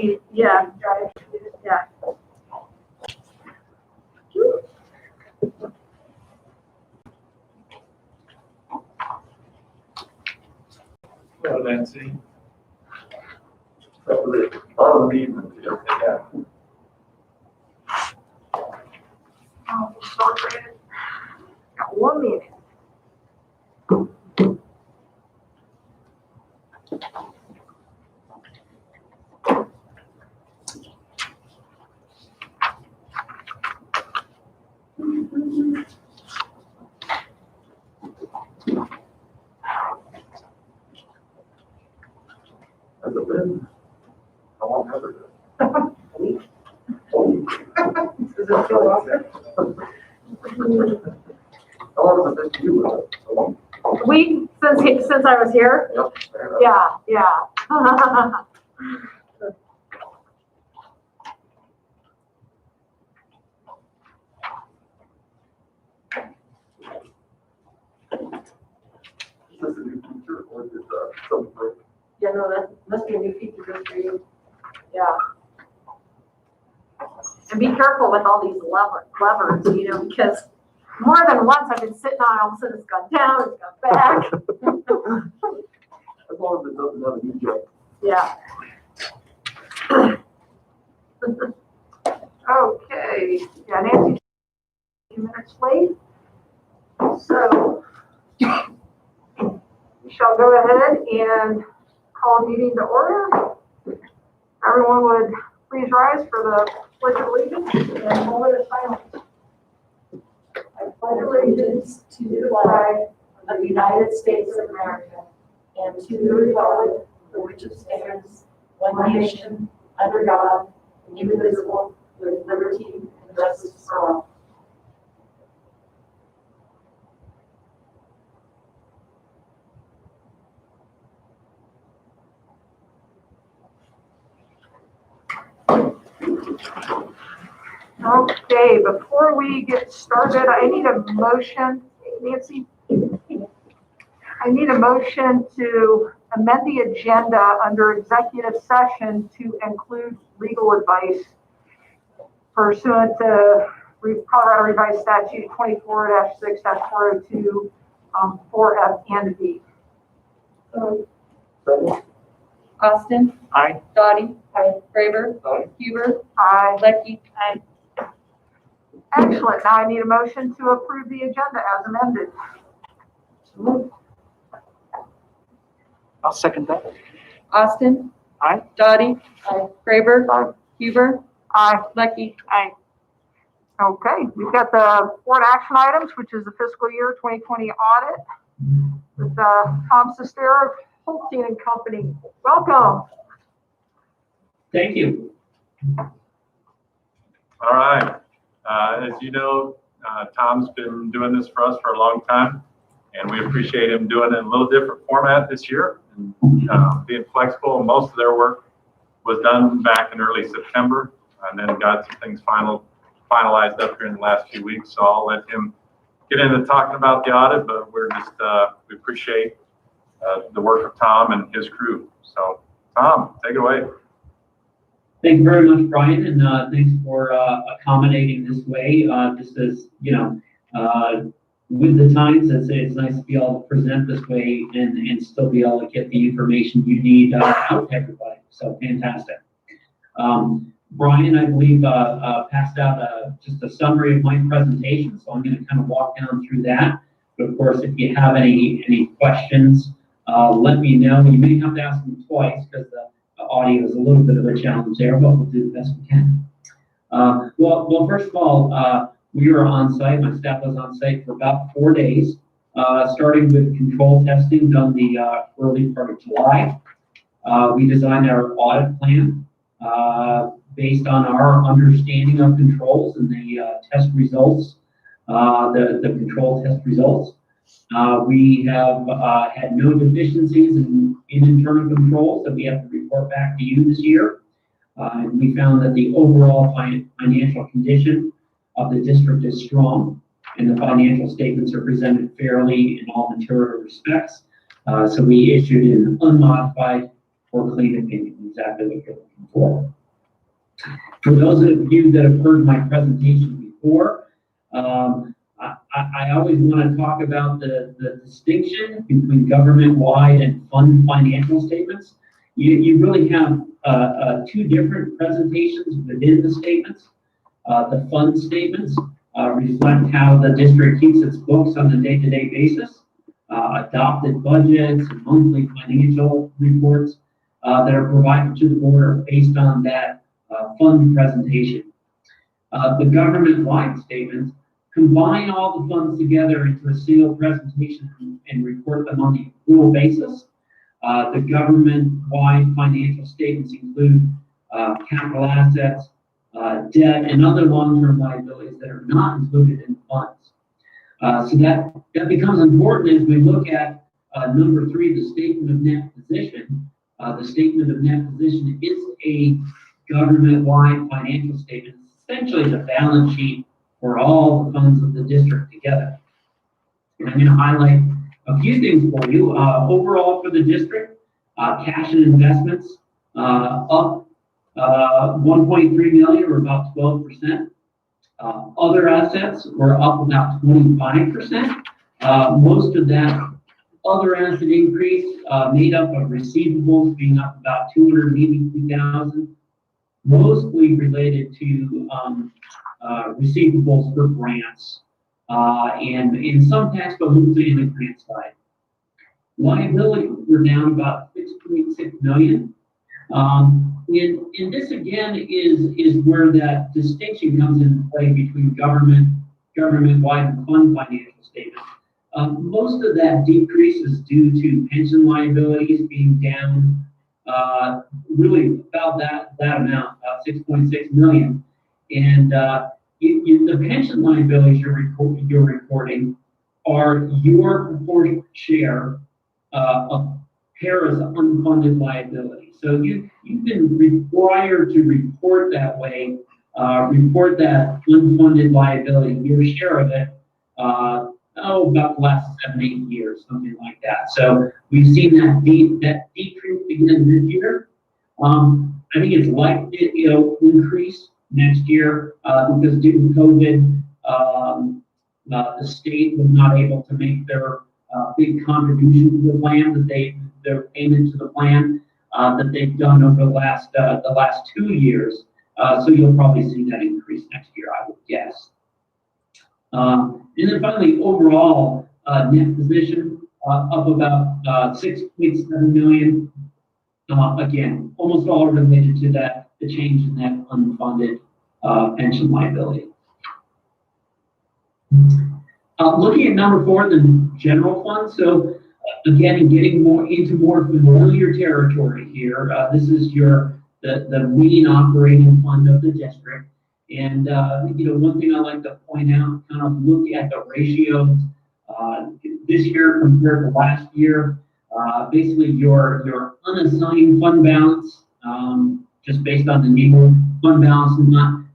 Yeah, yeah. Hello, Nancy. Yeah. Oh, sorry. Got 1 minute. Has it been? How long has it been? Does it feel longer? How long has it been to you? A long? Since I was here? Yep. Fair enough. Yeah, yeah. Is this a new feature or is it something? Yeah, no, that must be a new feature just for you. Yeah. And be careful with all these levers, because more than once I've been sitting on, all of a sudden it's gone down, it's gone back. As long as it doesn't have a new job. Yeah. Okay, yeah, Nancy's a few minutes late. So we shall go ahead and call meeting to order. Everyone would please rise for the Pledge of Allegiance and moment of silence. I pledge allegiance to the flag of the United States of America and to the republic for which it stands, one nation, under God, indivisible, with liberty and justice for all. Okay, before we get started, I need a motion, Nancy. I need a motion to amend the agenda under executive session to include legal advice pursuant to Colorado Revised Statute 24-6-402, 4F and B. Second? Austin? Aye. Dottie? Aye. Graver? Aye. Huber? Aye. Lecky? Aye. Excellent. Now I need a motion to approve the agenda as amended. I'll second that. Austin? Aye. Dottie? Aye. Graver? Aye. Huber? Aye. Lecky? Aye. Okay, we've got the board action items, which is the fiscal year 2020 audit with Tom Sestero of Holstein and Company. Welcome. Thank you. All right. As you know, Tom's been doing this for us for a long time, and we appreciate him doing it in a little different format this year and being flexible. Most of their work was done back in early September, and then got some things finalized up here in the last few weeks. So I'll let him get into talking about the audit, but we're just, we appreciate the work of Tom and his crew. So Tom, take it away. Thank you very much, Brian, and thanks for accommodating this way. Just as, with the times, it's nice to be able to present this way and still be able to get the information you need out to everybody. So fantastic. Brian, I believe, passed out just a summary of my presentation, so I'm going to kind of walk down through that. But of course, if you have any questions, let me know. You may have to ask them twice because the audio is a little bit of a challenge there, but we'll do the best we can. Well, first of all, we were on site. My staff was on site for about 4 days, starting with control testing done the early part of July. We designed our audit plan based on our understanding of controls and the test results, the control test results. We have had no deficiencies in internal controls that we have to report back to you this year. And we found that the overall financial condition of the district is strong, and the financial statements are presented fairly in all material respects. So we issued an unmodified or clean opinion, exactly what you're looking for. For those of you that have heard my presentation before, I always want to talk about the distinction between government-wide and fund financial statements. You really have two different presentations within the statements. The fund statements reflect how the district keeps its books on a day-to-day basis, adopted budgets and monthly financial reports that are provided to the board are based on that fund presentation. The government-wide statements combine all the funds together into a single presentation and report them on the accrual basis. The government-wide financial statements include capital assets, debt, and other long-term liabilities that are not included in funds. So that becomes important as we look at number 3, the statement of net position. The statement of net position is a government-wide financial statement. It's essentially the balance sheet for all the funds of the district together. And I'm going to highlight a few things for you. Overall for the district, cash and investments up 1.3 million, or about 12%. Other assets were up about 25%. Most of that other asset increase made up of receivables being up about 282,000, mostly related to receivables for grants and in some tax, but mostly in the grant side. Liability, we're down about 6.6 million. And this again is where that distinction comes into play between government-wide and fund financial statements. Most of that decrease is due to pension liabilities being down really about that amount, about 6.6 million. And the pension liabilities you're reporting are your proportionate share of PARA's unfunded liability. So you've been required to report that way, report that unfunded liability, your share of it, about the last 7-8 years, something like that. So we've seen that decrease again this year. I think it's likely to increase next year because due to COVID, the state was not able to make their big contribution to the plan their payment to the plan that they've done over the last 2 years. So you'll probably see that increase next year, I would guess. And then finally, overall net position up about 6.7 million. Again, almost all related to the change in that unfunded pension liability. Looking at number 4, the general fund. So again, getting into more familiar territory here. This is the main operating fund of the district. And one thing I like to point out, kind of look at the ratios this year compared to last year. Basically, your unassigned fund balance, just based on the NEMO fund balance,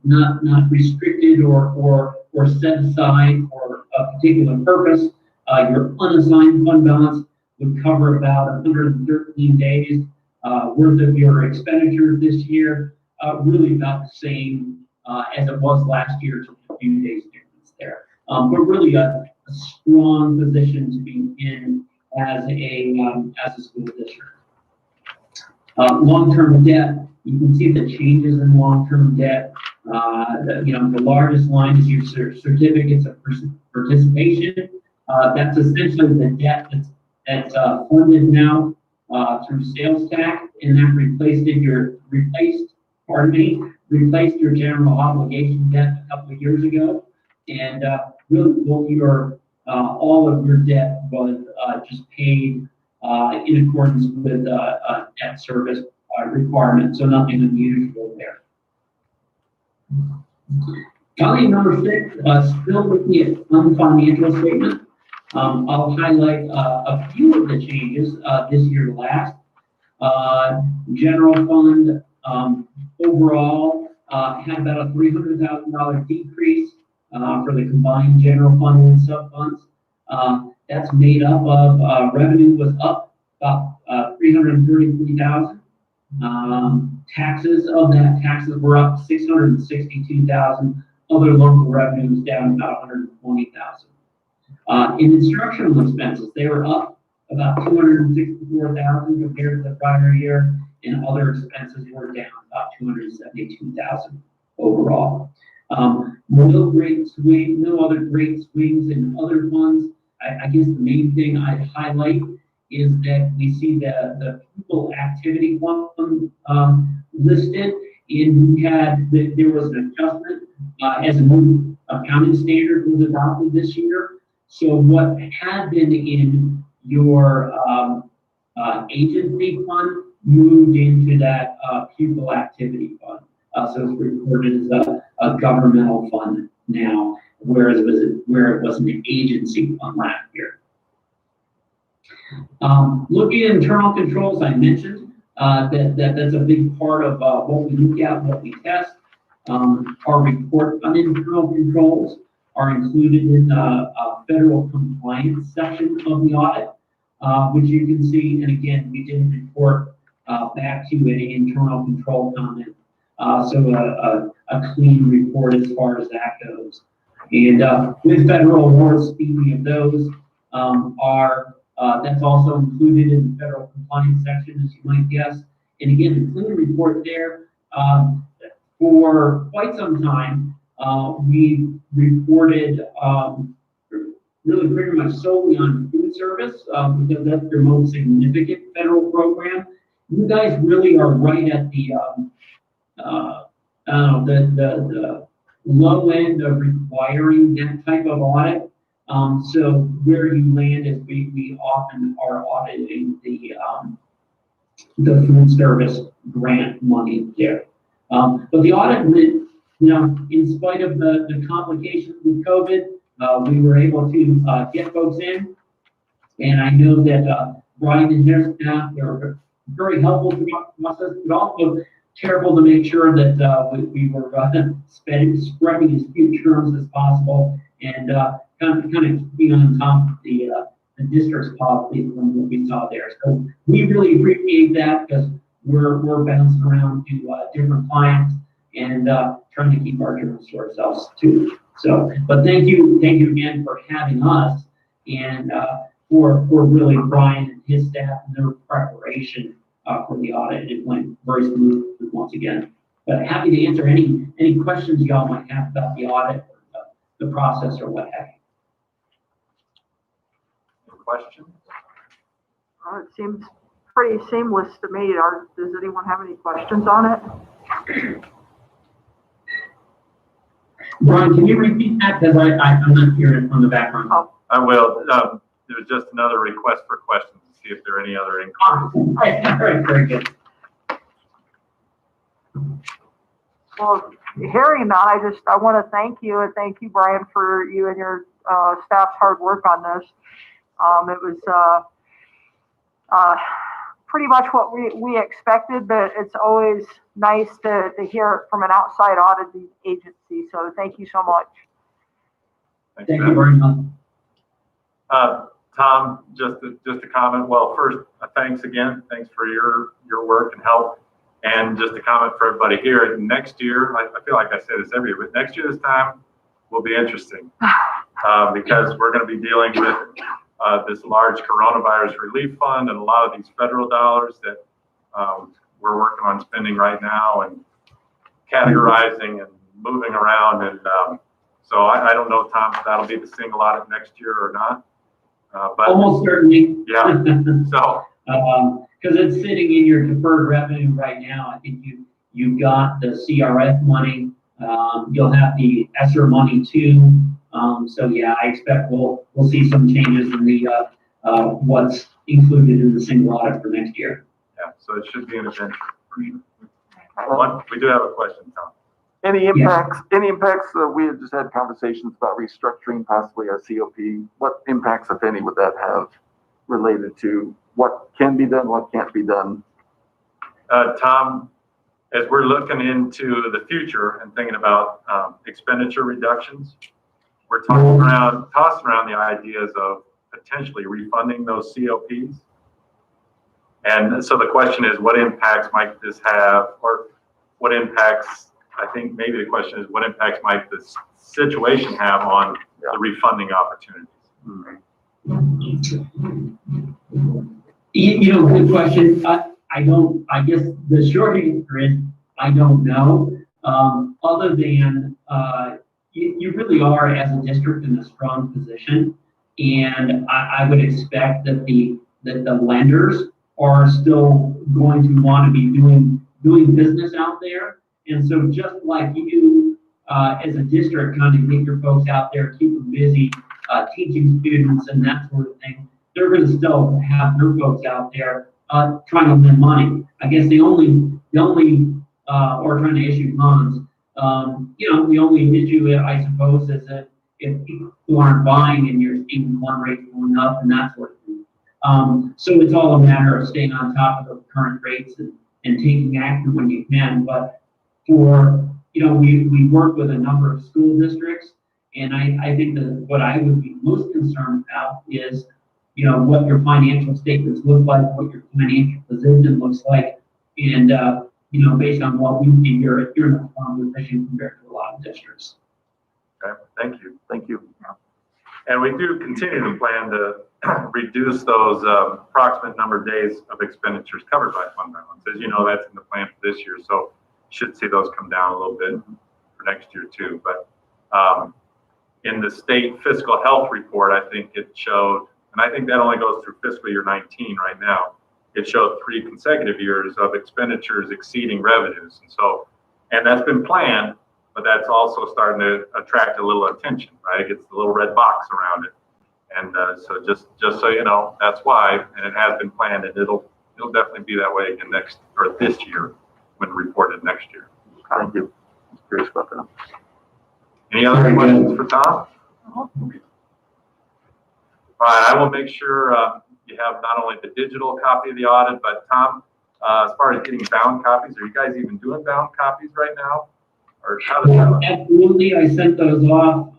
not restricted or set aside for a particular purpose. Your unassigned fund balance would cover about 113 days worth of your expenditures this year, really about the same as it was last year, just a few days difference there. But really a strong position to be in as a school district. Long-term debt, you can see the changes in long-term debt. The largest line is your certificates of participation. That's essentially the debt that's funded now through sales tax, and that replaced your general obligation debt a couple of years ago. And really, all of your debt was just paid in accordance with debt service requirements, so nothing unusual there. Finally, number 6, still looking at non-financial statement. I'll highlight a few of the changes this year to last. General fund overall had about a $300,000 decrease for the combined general fund and sub-funds. That's made up of revenue was up about $333,000. Taxes, of that, taxes were up 662,000. Other local revenues down about 120,000. In instructional expenses, they were up about 264,000 compared to the prior year, and other expenses were down about 272,000 overall. No other great swings in other funds. I guess the main thing I'd highlight is that we see the people activity fund listed, and there was an adjustment as a new accounting standard was adopted this year. So what had been in your agency fund moved into that pupil activity fund. So it's reported as a governmental fund now, whereas where it was an agency fund last year. Looking at internal controls, I mentioned that's a big part of what we look at, what we test. Our report on internal controls are included in the federal compliance section of the audit, which you can see. And again, we didn't report back to any internal control comment. So a clean report as far as that goes. And with federal awards, speaking of those, that's also included in the federal compliance section, as you might guess. And again, the clean report there, for quite some time, we reported really pretty much solely on food service, because that's their most significant federal program. You guys really are right at the low end of requiring that type of audit. So where you land is we often are auditing the food service grant money there. But the audit went, in spite of the complications with COVID, we were able to get folks in. And I know that Brian and his staff, they were very helpful throughout the process, but also careful to make sure that we were scrubbing as few terms as possible, and kind of keeping on top of the district's policy from what we saw there. So we really appreciate that, because we're bouncing around to different clients and trying to keep our terms to ourselves too. So, but thank you again for having us, and for really Brian and his staff and their preparation for the audit. It went very smooth once again. But happy to answer any questions y'all might have about the audit, or the process, or what have you. Any questions? It seems pretty seamless to me. Does anyone have any questions on it? Brian, can you repeat that? Because I'm not hearing it from the background. Oh. I will. There was just another request for questions to see if there are any other inquiries. All right, very good. Well, hearing that, I want to thank you, and thank you, Brian, for you and your staff's hard work on this. It was pretty much what we expected, but it's always nice to hear it from an outside auditing agency. So thank you so much. Thanks, Thank Matt. you very much. Tom, just a comment. Well, first, thanks again. Thanks for your work and help. And just a comment for everybody here. Next year, I feel like I say this every year, but next year this time will be interesting because we're going to be dealing with this large coronavirus relief fund and a lot of these federal dollars that we're working on spending right now and categorizing and moving around. And so I don't know, Tom, if that'll be the single audit next year or not. But Almost certainly. yeah. So because it's sitting in your deferred revenue right now. I think you've got the CRF money. You'll have the ESSER money too. So yeah, I expect we'll see some changes in the what's included in the single audit for next year. yeah, so it should be an adventure for sure. We do have a question, Tom. Any impacts, we had just had conversations about restructuring possibly our COP. What impacts, if any, would that have related to what can be done, what can't be done? Tom, as we're looking into the future and thinking about expenditure reductions, we're tossing around the ideas of potentially refunding those COPs. And so the question is, what impacts might this have, or what impacts, I think maybe the question is, what impacts might this situation have on the refunding opportunities? Good question. I guess the short answer is, I don't know. Other than, you really are as a district in a strong position. And I would expect that the lenders are still going to want to be doing business out there. And so just like you, as a district, kind of get your folks out there, keep them busy, teaching students and that sort of thing, they're going to still have their folks out there, trying to lend money. I guess or trying to issue loans. The only issue, I suppose, is that if people who aren't buying and you're seeing one rate going up and that sort of thing. So it's all a matter of staying on top of the current rates and taking action when you can. But we work with a number of school districts, and I think that what I would be most concerned about is, what your financial statements look like, what your financial position looks like, and based on what we see, you're in a strong position compared to a lot of districts. Okay, thank you. Thank you. And we do continue to plan to reduce those approximate number of days of expenditures covered by fund balance. As you know, that's in the plan for this year, so should see those come down a little bit for next year too. But in the state fiscal health report, I think it showed, and I think that only goes through fiscal year 19 right now, it showed 3 consecutive years of expenditures exceeding revenues. And that's been planned, but that's also starting to attract a little attention, right? It gets the little red box around it. And so just so you know, that's why, and it has been planned, and it'll definitely be that way again this year when reported next year. Thank you. I'm curious about that. Any other questions for Tom? All right, I will make sure you have not only the digital copy of the audit, but Tom, as far as getting bound copies, are you guys even doing bound copies right now? Or how does that look? Absolutely. I sent those off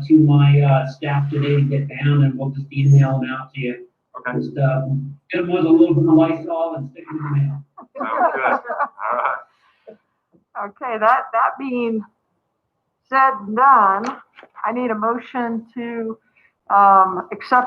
to my staff today to get bound, and we'll just email them out to you. Okay. Just get them with a little bit of Lysol and stick them in the mail. Sounds good. All right. Okay, that being said and done, I need a motion to accept